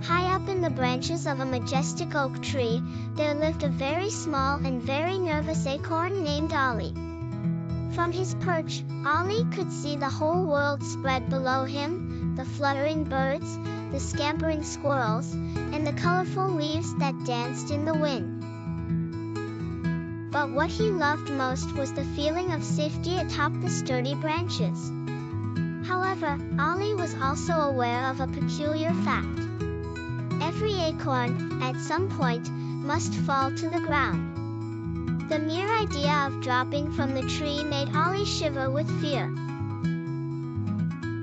High up in the branches of a majestic oak tree, there lived a very small and very nervous acorn named Ollie. From his perch, Ollie could see the whole world spread below him, the fluttering birds, the scampering squirrels, and the colorful leaves that danced in the wind. But what he loved most was the feeling of safety atop the sturdy branches. However, Ollie was also aware of a peculiar fact. Every acorn, at some point, must fall to the ground. The mere idea of dropping from the tree made Ollie shiver with fear.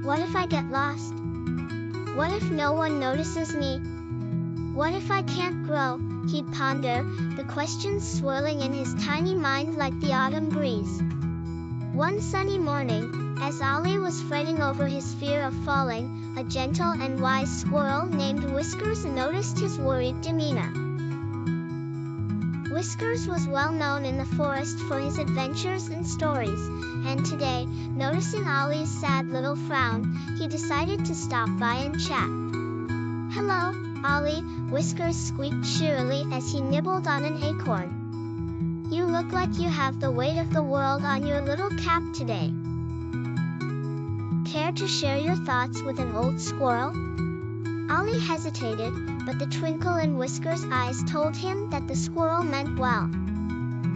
What if I get lost? What if no one notices me? What if I can't grow? He'd ponder, the questions swirling in his tiny mind like the autumn breeze. One sunny morning, as Ollie was fretting over his fear of falling, a gentle and wise squirrel named Whiskers noticed his worried demeanor. Whiskers was well known in the forest for his adventures and stories, and today, noticing Ollie's sad little frown, he decided to stop by and chat. "Hello, Ollie," Whiskers squeaked cheerily as he nibbled on an acorn. "You look like you have the weight of the world on your little cap today. Care to share your thoughts with an old squirrel?" Ollie hesitated, but the twinkle in Whiskers' eyes told him that the squirrel meant well.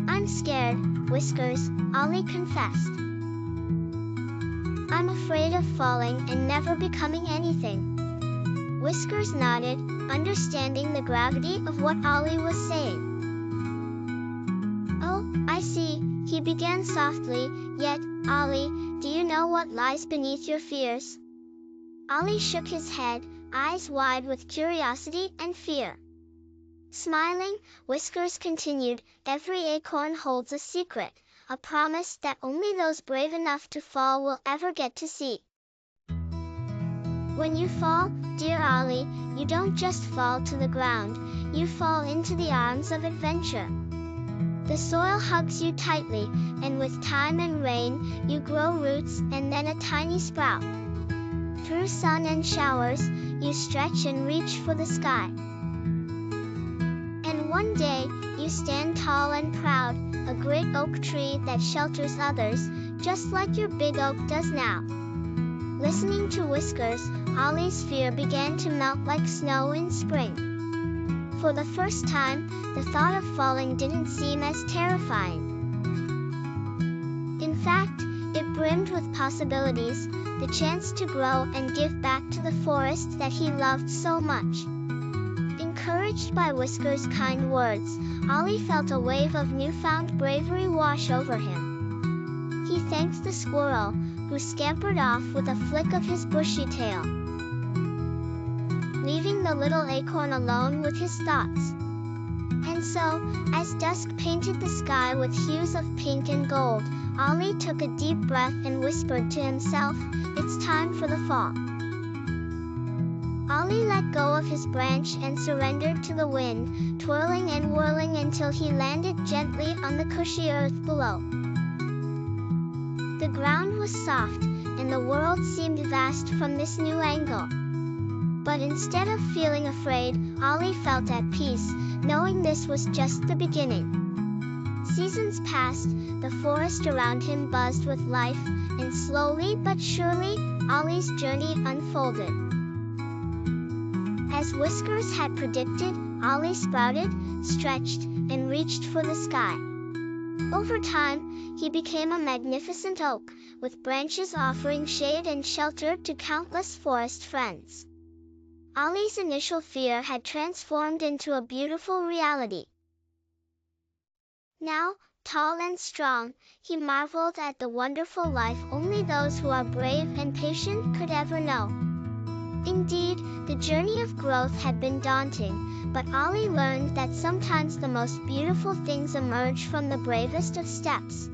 "I'm scared, Whiskers," Ollie confessed. "I'm afraid of falling and never becoming anything." Whiskers nodded, understanding the gravity of what Ollie was saying. "Oh, I see," he began softly, "yet, Ollie, do you know what lies beneath your fears?" Ollie shook his head, eyes wide with curiosity and fear. Smiling, Whiskers continued, "Every acorn holds a secret, a promise that only those brave enough to fall will ever get to see. When you fall, dear Ollie, you don't just fall to the ground, you fall into the arms of adventure. The soil hugs you tightly, and with time and rain, you grow roots and then a tiny sprout. Through sun and showers, you stretch and reach for the sky. And one day, you stand tall and proud, a great oak tree that shelters others, just like your big oak does now." Listening to Whiskers, Ollie's fear began to melt like snow in spring. For the first time, the thought of falling didn't seem as terrifying. In fact, it brimmed with possibilities, the chance to grow and give back to the forest that he loved so much. Encouraged by Whiskers' kind words, Ollie felt a wave of newfound bravery wash over him. He thanked the squirrel, who scampered off with a flick of his bushy tail, leaving the little acorn alone with his thoughts. And so, as dusk painted the sky with hues of pink and gold, Ollie took a deep breath and whispered to himself, "It's time for the fall." Ollie let go of his branch and surrendered to the wind, twirling and whirling until he landed gently on the cushy earth below. The ground was soft, and the world seemed vast from this new angle. But instead of feeling afraid, Ollie felt at peace, knowing this was just the beginning. Seasons passed, the forest around him buzzed with life, and slowly but surely, Ollie's journey unfolded. As Whiskers had predicted, Ollie sprouted, stretched, and reached for the sky. Over time, he became a magnificent oak, with branches offering shade and shelter to countless forest friends. Ollie's initial fear had transformed into a beautiful reality. Now, tall and strong, he marveled at the wonderful life only those who are brave and patient could ever know. Indeed, the journey of growth had been daunting, but Ollie learned that sometimes the most beautiful things emerge from the bravest of steps.